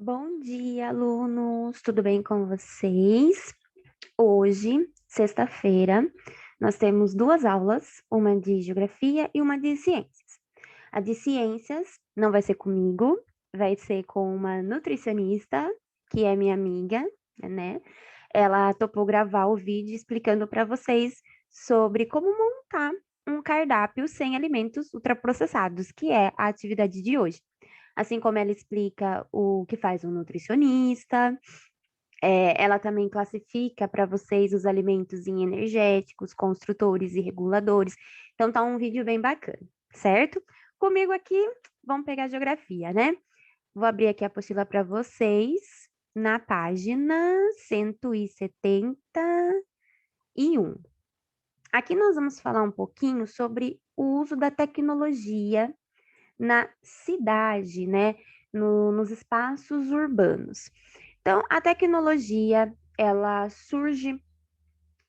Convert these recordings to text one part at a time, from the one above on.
Bom dia, alunos! Tudo bem com vocês? Hoje, sexta-feira, nós temos duas aulas, uma de geografia e uma de ciências. A de ciências não vai ser comigo, vai ser com uma nutricionista, que é minha amiga, né? Ela topou gravar o vídeo explicando para vocês sobre como montar um cardápio sem alimentos ultraprocessados, que é a atividade de hoje. Assim como ela explica o que faz um nutricionista, ela também classifica para vocês os alimentos em energéticos, construtores e reguladores. Então tá um vídeo bem bacana, certo? Comigo aqui, vamos pegar geografia, né? Vou abrir aqui a apostila para vocês na página 171. Aqui nós vamos falar um pouquinho sobre o uso da tecnologia na cidade, né? Nos espaços urbanos. Então, a tecnologia, ela surge,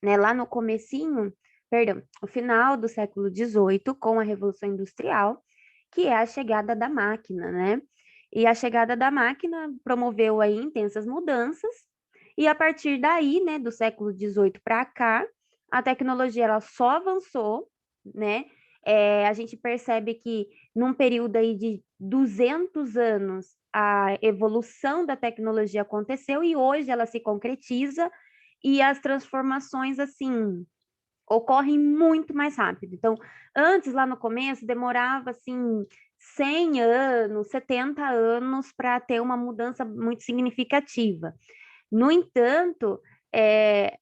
né, lá no comecinho, perdão, no final do século XVIII, com a Revolução Industrial, que é a chegada da máquina, né? E a chegada da máquina promoveu aí intensas mudanças, e a partir daí, né, do século XVIII para cá, a tecnologia ela só avançou, né? A gente percebe que num período aí de 200 anos, a evolução da tecnologia aconteceu e hoje ela se concretiza e as transformações, assim, ocorrem muito mais rápido. Então, antes, lá no começo, demorava, assim, 100 anos, 70 anos para ter uma mudança muito significativa. No entanto,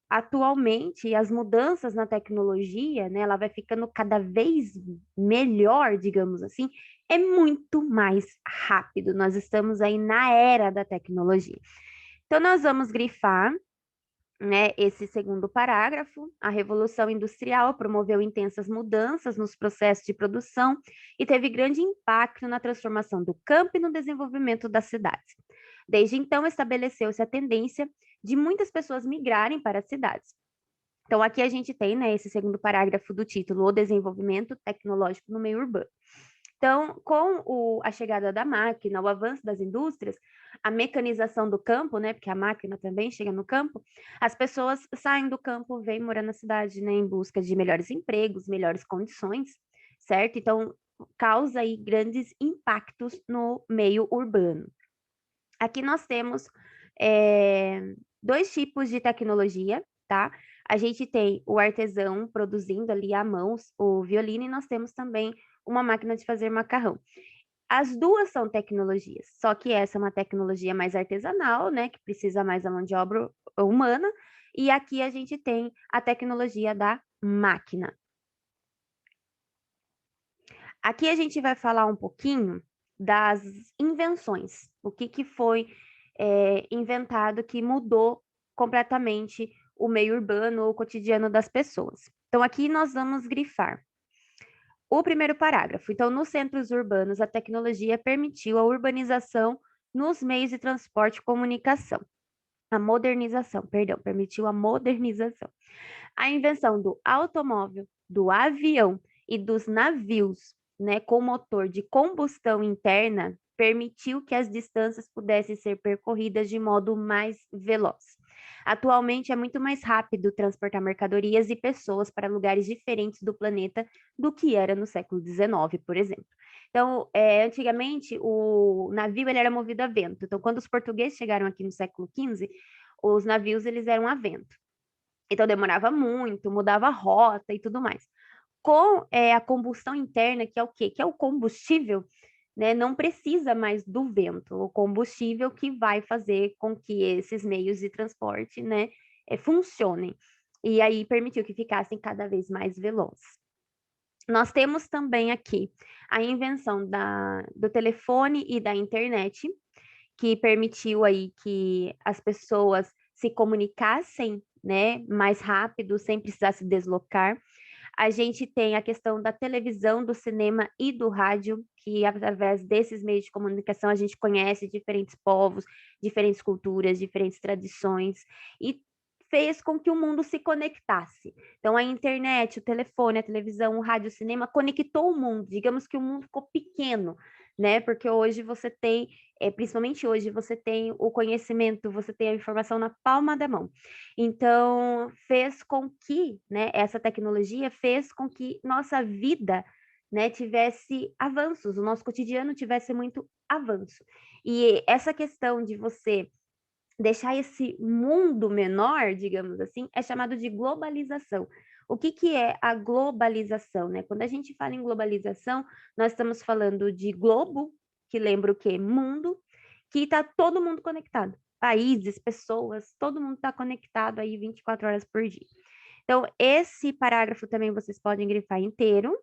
atualmente, as mudanças na tecnologia, né, ela vai ficando cada vez melhor, digamos assim, é muito mais rápido. Nós estamos aí na era da tecnologia. Então, nós vamos grifar, né, esse segundo parágrafo. A Revolução Industrial promoveu intensas mudanças nos processos de produção e teve grande impacto na transformação do campo e no desenvolvimento das cidades. Desde então, estabeleceu-se a tendência de muitas pessoas migrarem para as cidades. Então, aqui a gente tem, né, esse segundo parágrafo do título, o desenvolvimento tecnológico no meio urbano. Então, com a chegada da máquina, o avanço das indústrias, a mecanização do campo, né, porque a máquina também chega no campo, as pessoas saem do campo, vêm morar na cidade, né, em busca de melhores empregos, melhores condições, certo? Então, causa aí grandes impactos no meio urbano. Aqui nós temos dois tipos de tecnologia, tá? A gente tem o artesão produzindo ali à mão o violino e nós temos também uma máquina de fazer macarrão. As duas são tecnologias, só que essa é uma tecnologia mais artesanal, né, que precisa mais da mão de obra humana, e aqui a gente tem a tecnologia da máquina. Aqui a gente vai falar um pouquinho das invenções, o que foi inventado que mudou completamente o meio urbano ou o cotidiano das pessoas. Então, aqui nós vamos grifar o primeiro parágrafo. Então, nos centros urbanos, a tecnologia permitiu a urbanização nos meios de transporte e comunicação. A modernização, perdão, permitiu a modernização. A invenção do automóvel, do avião e dos navios, né, com motor de combustão interna, permitiu que as distâncias pudessem ser percorridas de modo mais veloz. Atualmente é muito mais rápido transportar mercadorias e pessoas para lugares diferentes do planeta do que era no século XIX, por exemplo. Então, antigamente, o navio ele era movido a vento. Então, quando os portugueses chegaram aqui no século XV, os navios eles eram a vento. Então demorava muito, mudava a rota e tudo mais. Com a combustão interna, que é o quê? Que é o combustível, né? Não precisa mais do vento, o combustível que vai fazer com que esses meios de transporte, né, funcionem. E aí permitiu que ficassem cada vez mais velozes. Nós temos também aqui a invenção do telefone e da internet, que permitiu aí que as pessoas se comunicassem, né, mais rápido, sem precisar se deslocar. A gente tem a questão da televisão, do cinema e do rádio, que através desses meios de comunicação a gente conhece diferentes povos, diferentes culturas, diferentes tradições e fez com que o mundo se conectasse. Então a internet, o telefone, a televisão, o rádio, o cinema conectou o mundo. Digamos que o mundo ficou pequeno, né? Porque hoje você tem, principalmente hoje, você tem o conhecimento, você tem a informação na palma da mão. Então, fez com que, né, essa tecnologia fez com que nossa vida, né, tivesse avanços, o nosso cotidiano tivesse muito avanço. E essa questão de você deixar esse mundo menor, digamos assim, é chamado de globalização. O que, que é a globalização, né? Quando a gente fala em globalização, nós estamos falando de globo, que lembra o quê? Mundo, que está todo mundo conectado. Países, pessoas, todo mundo está conectado aí 24 horas por dia. Então, esse parágrafo também vocês podem grifar inteiro,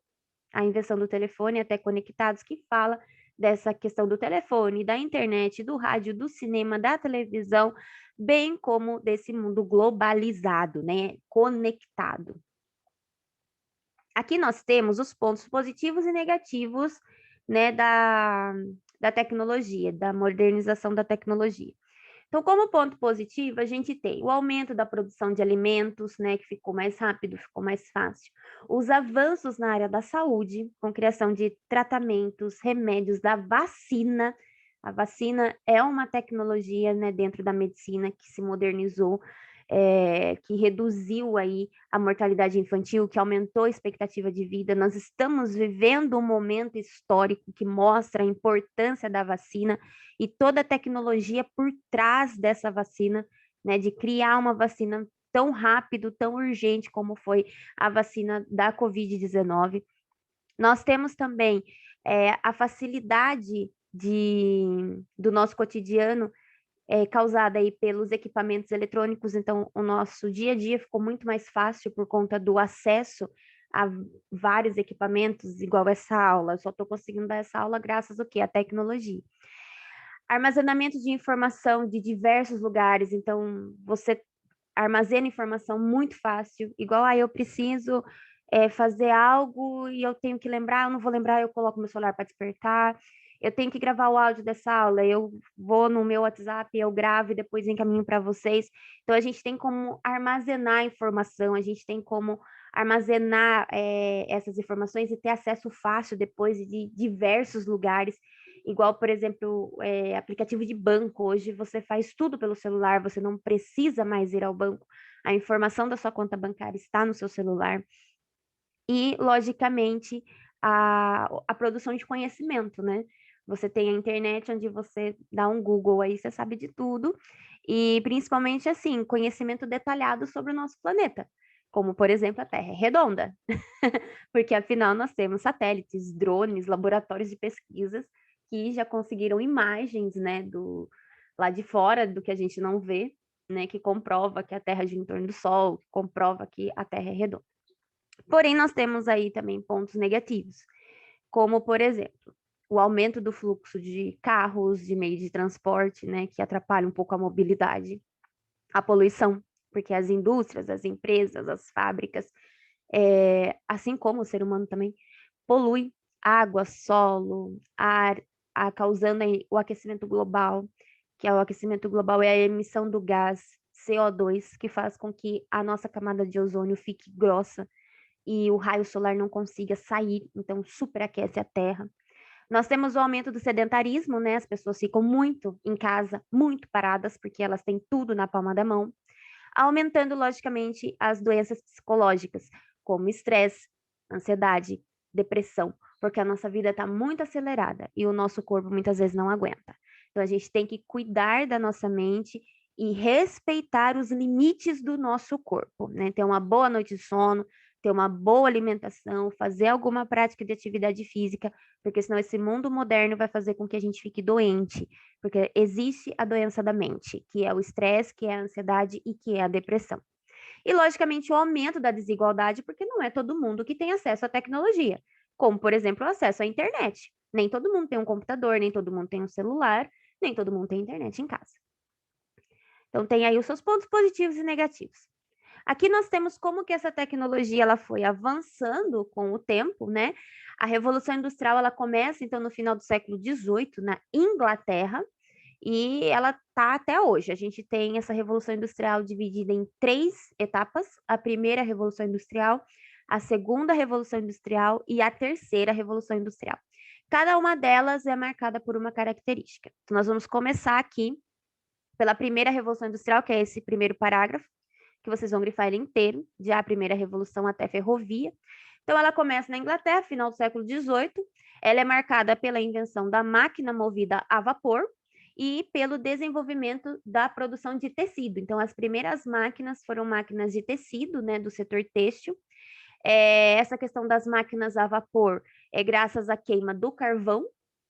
a invenção do telefone até conectados, que fala dessa questão do telefone, da internet, do rádio, do cinema, da televisão, bem como desse mundo globalizado, né? Conectado. Aqui nós temos os pontos positivos e negativos, né, da tecnologia, da modernização da tecnologia. Então, como ponto positivo, a gente tem o aumento da produção de alimentos, né, que ficou mais rápido, ficou mais fácil. Os avanços na área da saúde, com criação de tratamentos, remédios, da vacina. A vacina é uma tecnologia, né, dentro da medicina que se modernizou, que reduziu aí a mortalidade infantil, que aumentou a expectativa de vida. Nós estamos vivendo um momento histórico que mostra a importância da vacina e toda a tecnologia por trás dessa vacina, né, de criar uma vacina tão rápido, tão urgente como foi a vacina da Covid-19. Nós temos também a facilidade do nosso cotidiano causada aí pelos equipamentos eletrônicos, então o nosso dia a dia ficou muito mais fácil por conta do acesso a vários equipamentos, igual essa aula. Eu só estou conseguindo dar essa aula graças ao quê? À tecnologia. Armazenamento de informação de diversos lugares, então você armazena informação muito fácil, igual aí eu preciso fazer algo e eu tenho que lembrar, eu não vou lembrar, eu coloco meu celular para despertar, eu tenho que gravar o áudio dessa aula, eu vou no meu WhatsApp, eu gravo e depois encaminho para vocês. Então a gente tem como armazenar informação, a gente tem como armazenar essas informações e ter acesso fácil depois de diversos lugares. Igual, por exemplo, aplicativo de banco. Hoje você faz tudo pelo celular, você não precisa mais ir ao banco. A informação da sua conta bancária está no seu celular. E, logicamente, a produção de conhecimento, né? Você tem a internet onde você dá um Google aí, você sabe de tudo. E, principalmente, assim, conhecimento detalhado sobre o nosso planeta. Como, por exemplo, a Terra é redonda. Porque, afinal, nós temos satélites, drones, laboratórios de pesquisas que já conseguiram imagens, né, lá de fora, do que a gente não vê, né, que comprova que a Terra gira em torno do Sol, que comprova que a Terra é redonda. Porém, nós temos aí também pontos negativos, como, por exemplo, o aumento do fluxo de carros, de meio de transporte, né, que atrapalha um pouco a mobilidade, a poluição, porque as indústrias, as empresas, as fábricas, assim como o ser humano também, polui água, solo, ar, causando aí o aquecimento global, que é o aquecimento global é a emissão do gás CO2, que faz com que a nossa camada de ozônio fique grossa e o raio solar não consiga sair, então superaquece a Terra. Nós temos o aumento do sedentarismo, né? As pessoas ficam muito em casa, muito paradas, porque elas têm tudo na palma da mão, aumentando, logicamente, as doenças psicológicas, como estresse, ansiedade, depressão, porque a nossa vida está muito acelerada e o nosso corpo muitas vezes não aguenta. Então, a gente tem que cuidar da nossa mente e respeitar os limites do nosso corpo, né? Ter uma boa noite de sono, ter uma boa alimentação, fazer alguma prática de atividade física, porque senão esse mundo moderno vai fazer com que a gente fique doente, porque existe a doença da mente, que é o estresse, que é a ansiedade e que é a depressão. E, logicamente, o aumento da desigualdade, porque não é todo mundo que tem acesso à tecnologia, como, por exemplo, o acesso à internet. Nem todo mundo tem um computador, nem todo mundo tem um celular, nem todo mundo tem internet em casa. Então, tem aí os seus pontos positivos e negativos. Aqui nós temos como que essa tecnologia ela foi avançando com o tempo, né? A Revolução Industrial ela começa então no final do século XVIII na Inglaterra e ela tá até hoje. A gente tem essa Revolução Industrial dividida em 3 etapas: a primeira Revolução Industrial, a segunda Revolução Industrial e a terceira Revolução Industrial. Cada uma delas é marcada por uma característica. Então, nós vamos começar aqui pela primeira Revolução Industrial, que é esse primeiro parágrafo, que vocês vão grifar ele inteiro, de a primeira revolução até ferrovia. Então, ela começa na Inglaterra, final do século XVIII. Ela é marcada pela invenção da máquina movida a vapor e pelo desenvolvimento da produção de tecido. Então, as primeiras máquinas foram máquinas de tecido, né, do setor têxtil. Essa questão das máquinas a vapor é graças à queima do carvão,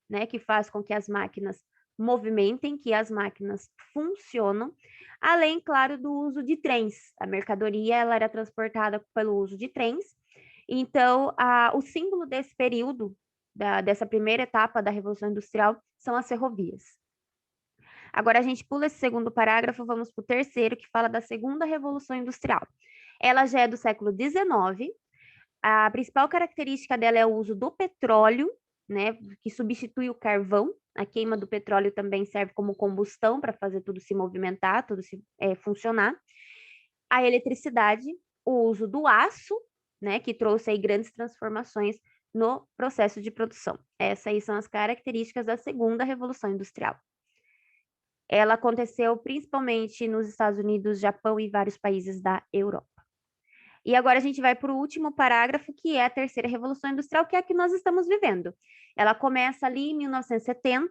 né, que faz com que as máquinas movimentem, que as máquinas funcionam, além, claro, do uso de trens. A mercadoria ela era transportada pelo uso de trens. Então, o símbolo desse período, dessa primeira etapa da Revolução Industrial, são as ferrovias. Agora, a gente pula esse segundo parágrafo, vamos para o terceiro, que fala da segunda Revolução Industrial. Ela já é do século XIX. A principal característica dela é o uso do petróleo, né, que substitui o carvão. A queima do petróleo também serve como combustão para fazer tudo se movimentar, tudo se funcionar. A eletricidade, o uso do aço, né, que trouxe aí grandes transformações no processo de produção. Essas aí são as características da segunda Revolução Industrial. Ela aconteceu principalmente nos Estados Unidos, Japão e vários países da Europa. E agora a gente vai para o último parágrafo, que é a terceira Revolução Industrial, que é a que nós estamos vivendo. Ela começa ali em 1970,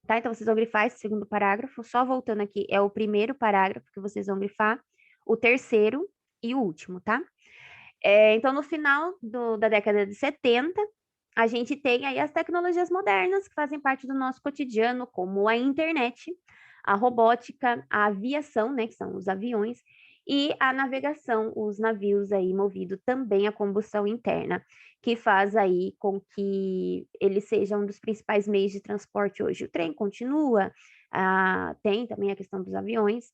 tá? Então vocês vão grifar esse segundo parágrafo. Só voltando aqui, é o primeiro parágrafo que vocês vão grifar, o terceiro e o último, tá? Então, no final da década de 70, a gente tem aí as tecnologias modernas que fazem parte do nosso cotidiano, como a internet, a robótica, a aviação, né, que são os aviões, e a navegação, os navios aí movidos também a combustão interna, que faz aí com que ele seja um dos principais meios de transporte hoje. O trem continua, tem também a questão dos aviões,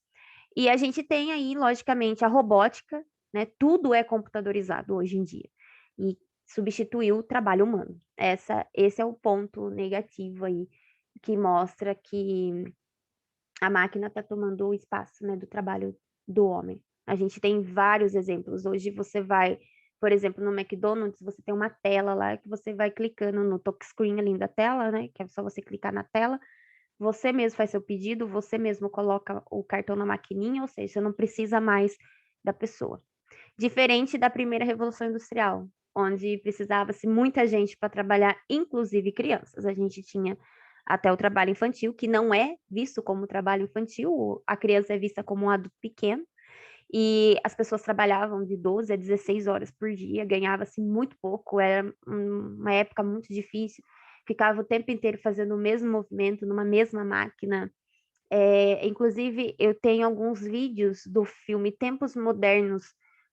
e a gente tem aí, logicamente, a robótica, né? Tudo é computadorizado hoje em dia, e substituiu o trabalho humano. Esse é o ponto negativo aí, que mostra que a máquina está tomando o espaço, né, do trabalho do homem. A gente tem vários exemplos. Hoje você vai, por exemplo, no McDonald's, você tem uma tela lá que você vai clicando no touchscreen ali da tela, né, que é só você clicar na tela, você mesmo faz seu pedido, você mesmo coloca o cartão na maquininha, ou seja, você não precisa mais da pessoa. Diferente da primeira Revolução Industrial, onde precisava-se muita gente para trabalhar, inclusive crianças. A gente tinha até o trabalho infantil, que não é visto como trabalho infantil, a criança é vista como um adulto pequeno, e as pessoas trabalhavam de 12 a 16 horas por dia, ganhava-se muito pouco, era uma época muito difícil, ficava o tempo inteiro fazendo o mesmo movimento, numa mesma máquina. Inclusive, eu tenho alguns vídeos do filme Tempos Modernos,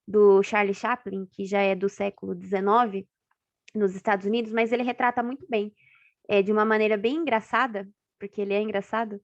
do Charlie Chaplin, que já é do século XIX, nos Estados Unidos, mas ele retrata muito bem, de uma maneira bem engraçada, porque ele é engraçado,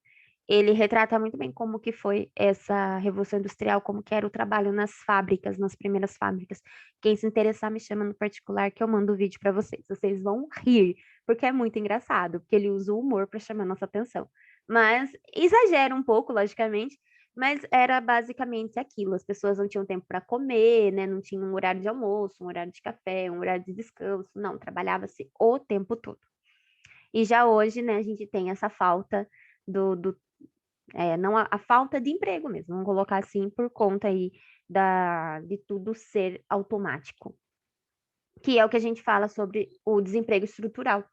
ele retrata muito bem como que foi essa Revolução Industrial, como que era o trabalho nas fábricas, nas primeiras fábricas. Quem se interessar, me chama no particular que eu mando o vídeo para vocês. Vocês vão rir, porque é muito engraçado, porque ele usa o humor para chamar nossa atenção. Mas exagera um pouco, logicamente, mas era basicamente aquilo. As pessoas não tinham tempo para comer, né? Não tinham um horário de almoço, um horário de café, um horário de descanso. Não, trabalhava-se o tempo todo. E já hoje, né, a gente tem essa falta não a falta de emprego mesmo, vamos colocar assim, por conta aí de tudo ser automático, que é o que a gente fala sobre o desemprego estrutural.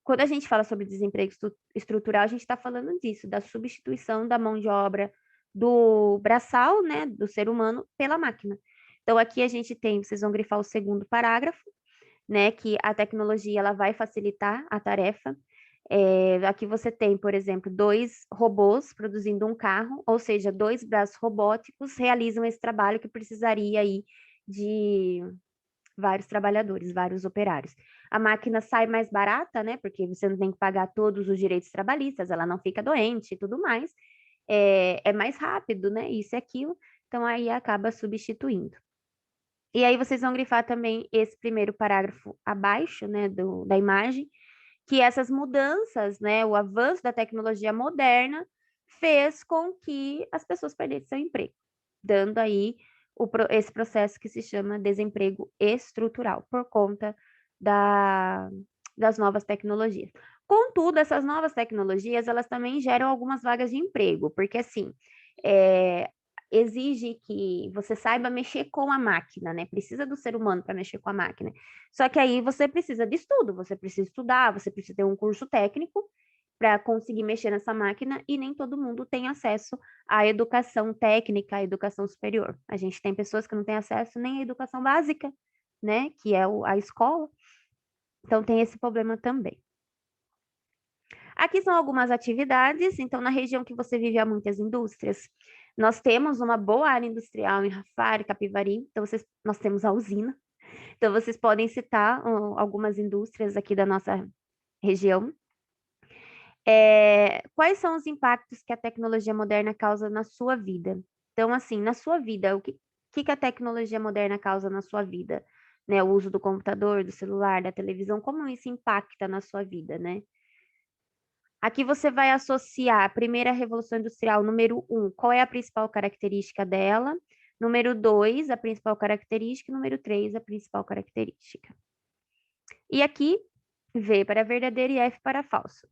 Quando a gente fala sobre desemprego estrutural, a gente está falando disso, da substituição da mão de obra do braçal, né, do ser humano, pela máquina. Então, aqui a gente tem, vocês vão grifar o segundo parágrafo, né, que a tecnologia ela vai facilitar a tarefa. Aqui você tem, por exemplo, 2 robôs produzindo um carro, ou seja, 2 braços robóticos realizam esse trabalho que precisaria aí de vários trabalhadores, vários operários. A máquina sai mais barata, né? Porque você não tem que pagar todos os direitos trabalhistas, ela não fica doente e tudo mais. É mais rápido, né? Isso e aquilo. Então aí acaba substituindo. E aí vocês vão grifar também esse primeiro parágrafo abaixo, né, da imagem, que essas mudanças, né, o avanço da tecnologia moderna fez com que as pessoas perdessem seu emprego, dando aí esse processo que se chama desemprego estrutural, por conta das novas tecnologias. Contudo, essas novas tecnologias, elas também geram algumas vagas de emprego, porque assim, é, exige que você saiba mexer com a máquina, né? Precisa do ser humano para mexer com a máquina. Só que aí você precisa de estudo, você precisa estudar, você precisa ter um curso técnico para conseguir mexer nessa máquina e nem todo mundo tem acesso à educação técnica, à educação superior. A gente tem pessoas que não têm acesso nem à educação básica, né? Que é a escola. Então tem esse problema também. Aqui são algumas atividades. Então, na região que você vive, há muitas indústrias. Nós temos uma boa área industrial em Rafar, Capivari. Então, nós temos a usina. Então, vocês podem citar algumas indústrias aqui da nossa região. Quais são os impactos que a tecnologia moderna causa na sua vida? Então, assim, na sua vida, o que a tecnologia moderna causa na sua vida? Né, o uso do computador, do celular, da televisão, como isso impacta na sua vida, né? Aqui você vai associar a primeira revolução industrial, número 1, qual é a principal característica dela? Número 2, a principal característica. Número 3, a principal característica. E aqui, V para verdadeiro e F para falso.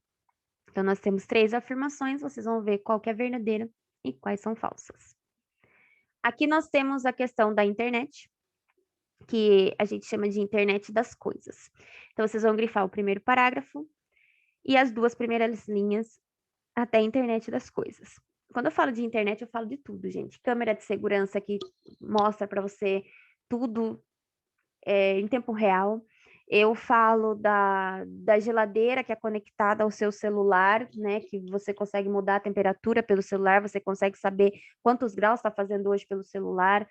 Então, nós temos 3 afirmações, vocês vão ver qual que é verdadeira e quais são falsas. Aqui nós temos a questão da internet, que a gente chama de internet das coisas. Então, vocês vão grifar o primeiro parágrafo e as 2 primeiras linhas até a internet das coisas. Quando eu falo de internet, eu falo de tudo, gente. Câmera de segurança que mostra para você tudo em tempo real. Eu falo da geladeira que é conectada ao seu celular, né? Que você consegue mudar a temperatura pelo celular, você consegue saber quantos graus está fazendo hoje pelo celular.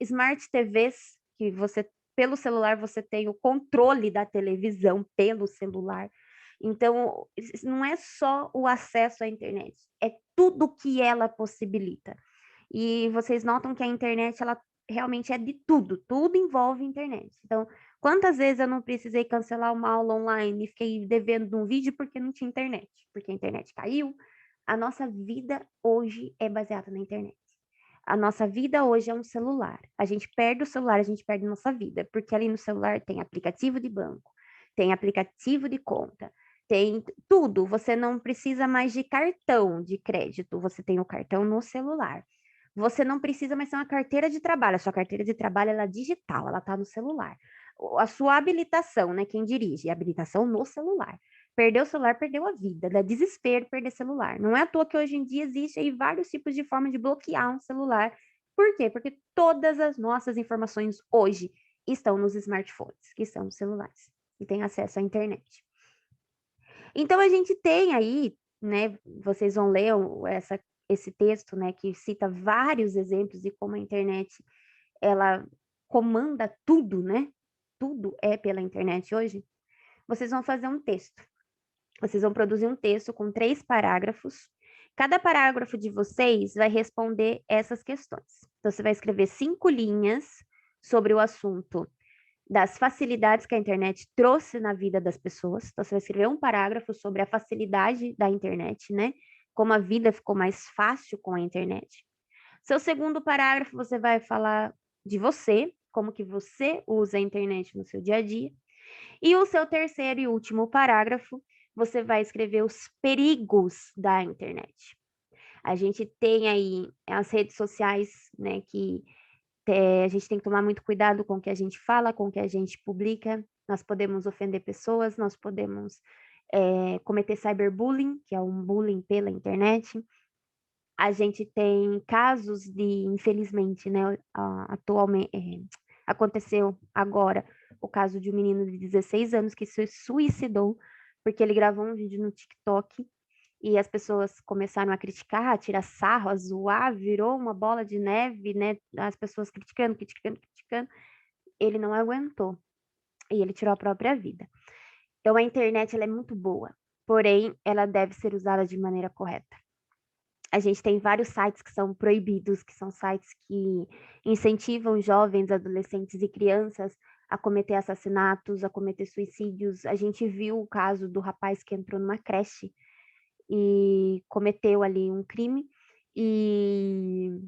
Smart TVs, que você, pelo celular, você tem o controle da televisão pelo celular. Então, não é só o acesso à internet, é tudo que ela possibilita. E vocês notam que a internet, ela realmente é de tudo, tudo envolve internet. Então, quantas vezes eu não precisei cancelar uma aula online e fiquei devendo um vídeo porque não tinha internet, porque a internet caiu? A nossa vida hoje é baseada na internet. A nossa vida hoje é um celular. A gente perde o celular, a gente perde a nossa vida, porque ali no celular tem aplicativo de banco, tem aplicativo de conta, tem tudo. Você não precisa mais de cartão de crédito, você tem o cartão no celular. Você não precisa mais ter uma carteira de trabalho. A sua carteira de trabalho ela é digital, ela está no celular. A sua habilitação, né? Quem dirige, a habilitação no celular. Perdeu o celular, perdeu a vida. Dá desespero perder celular. Não é à toa que hoje em dia existe aí vários tipos de forma de bloquear um celular. Por quê? Porque todas as nossas informações hoje estão nos smartphones, que são os celulares, e têm acesso à internet. Então, a gente tem aí, né? Vocês vão ler esse texto, né? Que cita vários exemplos de como a internet, ela comanda tudo, né? Tudo é pela internet hoje. Vocês vão fazer um texto. Vocês vão produzir um texto com 3 parágrafos. Cada parágrafo de vocês vai responder essas questões. Então, você vai escrever 5 linhas sobre o assunto das facilidades que a internet trouxe na vida das pessoas. Então, você vai escrever um parágrafo sobre a facilidade da internet, né? Como a vida ficou mais fácil com a internet. Seu segundo parágrafo, você vai falar de você, como que você usa a internet no seu dia a dia. E o seu terceiro e último parágrafo, você vai escrever os perigos da internet. A gente tem aí as redes sociais, né, que a gente tem que tomar muito cuidado com o que a gente fala, com o que a gente publica. Nós podemos ofender pessoas, nós podemos cometer cyberbullying, que é um bullying pela internet. A gente tem casos de, infelizmente, né, atualmente, aconteceu agora o caso de um menino de 16 anos que se suicidou porque ele gravou um vídeo no TikTok e as pessoas começaram a criticar, a tirar sarro, a zoar, virou uma bola de neve, né? As pessoas criticando, criticando, criticando. Ele não aguentou e ele tirou a própria vida. Então a internet ela é muito boa, porém ela deve ser usada de maneira correta. A gente tem vários sites que são proibidos, que são sites que incentivam jovens, adolescentes e crianças a cometer assassinatos, a cometer suicídios. A gente viu o caso do rapaz que entrou numa creche e cometeu ali um crime e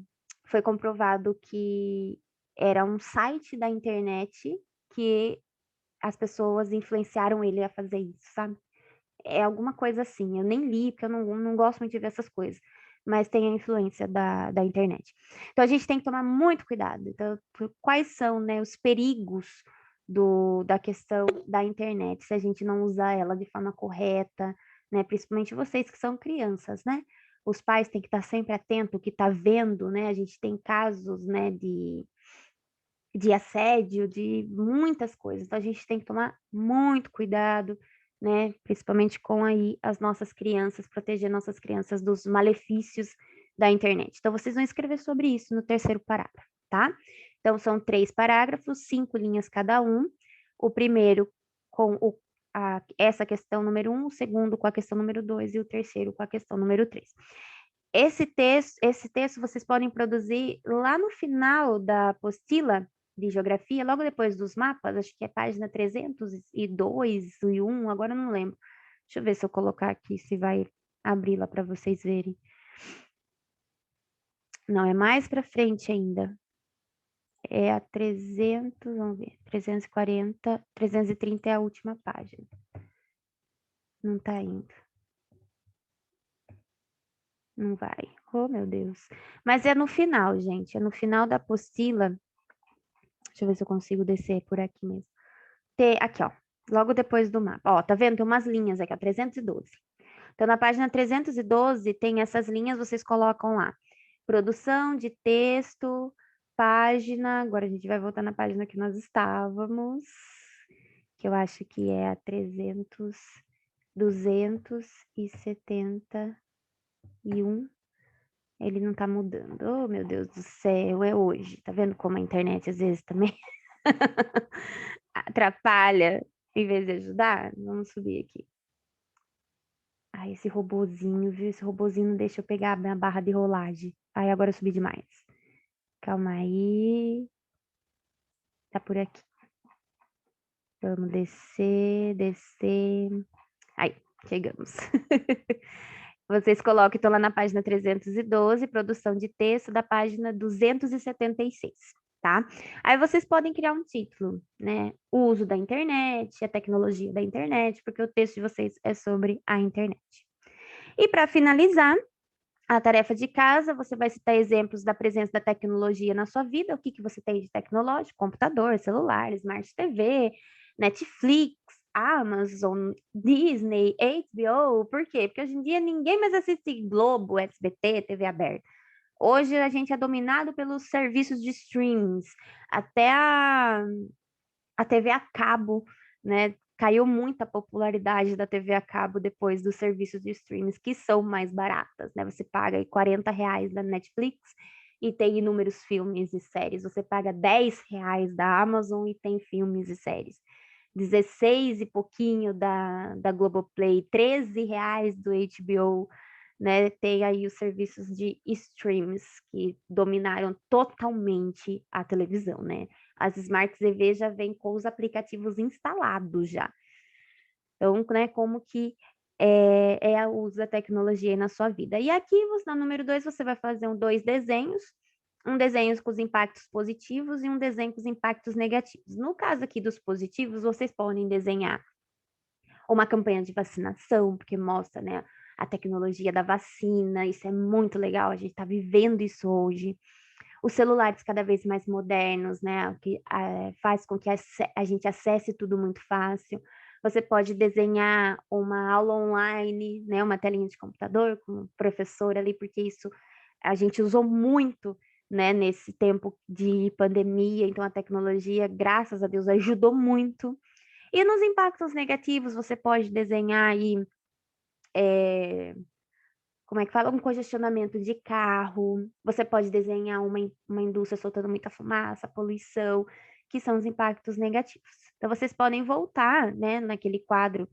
foi comprovado que era um site da internet que as pessoas influenciaram ele a fazer isso, sabe? É alguma coisa assim. Eu nem li, porque eu não gosto muito de ver essas coisas. Mas tem a influência da internet. Então, a gente tem que tomar muito cuidado. Então, quais são, né, os perigos da questão da internet, se a gente não usar ela de forma correta, né? Principalmente vocês que são crianças, né? Os pais têm que estar sempre atentos, o que está vendo, né? A gente tem casos, né, de assédio, de muitas coisas. Então, a gente tem que tomar muito cuidado, né? Principalmente com aí as nossas crianças, proteger nossas crianças dos malefícios da internet. Então, vocês vão escrever sobre isso no terceiro parágrafo, tá? Então, são 3 parágrafos, 5 linhas cada um. O primeiro com essa questão número 1, o segundo com a questão número 2 e o terceiro com a questão número 3. Esse texto vocês podem produzir lá no final da apostila de geografia, logo depois dos mapas, acho que é página 302 e 1, agora eu não lembro. Deixa eu ver se eu colocar aqui, se vai abrir lá para vocês verem. Não, é mais para frente ainda. É a 300, vamos ver, 340, 330 é a última página. Não tá indo. Não vai. Oh, meu Deus. Mas é no final, gente, é no final da apostila. Deixa eu ver se eu consigo descer por aqui mesmo. Aqui, ó. Logo depois do mapa. Ó, tá vendo? Tem umas linhas aqui, ó. 312. Então, na página 312, tem essas linhas, vocês colocam lá. Produção de texto, página. Agora a gente vai voltar na página que nós estávamos. Que eu acho que é a 271. Ele não tá mudando. Oh, meu Deus do céu, é hoje. Tá vendo como a internet às vezes também atrapalha em vez de ajudar? Vamos subir aqui. Ai, esse robozinho, viu? Esse robozinho não deixa eu pegar a minha barra de rolagem. Ai, agora eu subi demais. Calma aí. Tá por aqui. Vamos descer, descer. Aí, chegamos. Vocês colocam, então, lá na página 312, produção de texto, da página 276, tá? Aí vocês podem criar um título, né? O uso da internet, a tecnologia da internet, porque o texto de vocês é sobre a internet. E para finalizar, a tarefa de casa, você vai citar exemplos da presença da tecnologia na sua vida, o que que você tem de tecnológico, computador, celular, Smart TV, Netflix, Amazon, Disney, HBO, por quê? Porque hoje em dia ninguém mais assiste Globo, SBT, TV aberta. Hoje a gente é dominado pelos serviços de streams, até a TV a cabo, né? Caiu muito a popularidade da TV a cabo depois dos serviços de streams, que são mais baratas, né? Você paga aí R$ 40 da Netflix e tem inúmeros filmes e séries. Você paga R$ 10 da Amazon e tem filmes e séries. 16 e pouquinho da Globoplay, R$ 13 do HBO, né? Tem aí os serviços de streams que dominaram totalmente a televisão, né? As Smart TV já vêm com os aplicativos instalados já. Então, né, como que é o uso da tecnologia aí na sua vida. E aqui, na número 2, você vai fazer dois desenhos, um desenho com os impactos positivos e um desenho com os impactos negativos. No caso aqui dos positivos, vocês podem desenhar uma campanha de vacinação, porque mostra, né, a tecnologia da vacina, isso é muito legal, a gente está vivendo isso hoje. Os celulares cada vez mais modernos, né, que faz com que a gente acesse tudo muito fácil. Você pode desenhar uma aula online, né, uma telinha de computador com o professor ali, porque isso a gente usou muito, né, nesse tempo de pandemia, então a tecnologia, graças a Deus, ajudou muito. E nos impactos negativos, você pode desenhar aí, como é que fala? Um congestionamento de carro, você pode desenhar uma indústria soltando muita fumaça, poluição, que são os impactos negativos. Então, vocês podem voltar, né, naquele quadro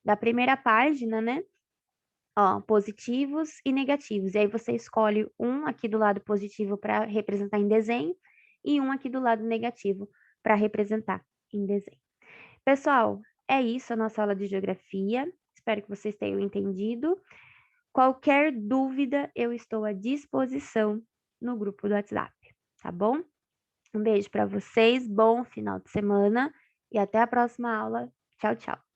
da primeira página, né? Ó, positivos e negativos. E aí você escolhe um aqui do lado positivo para representar em desenho e um aqui do lado negativo para representar em desenho. Pessoal, é isso a nossa aula de geografia. Espero que vocês tenham entendido. Qualquer dúvida, eu estou à disposição no grupo do WhatsApp, tá bom? Um beijo para vocês, bom final de semana e até a próxima aula. Tchau, tchau.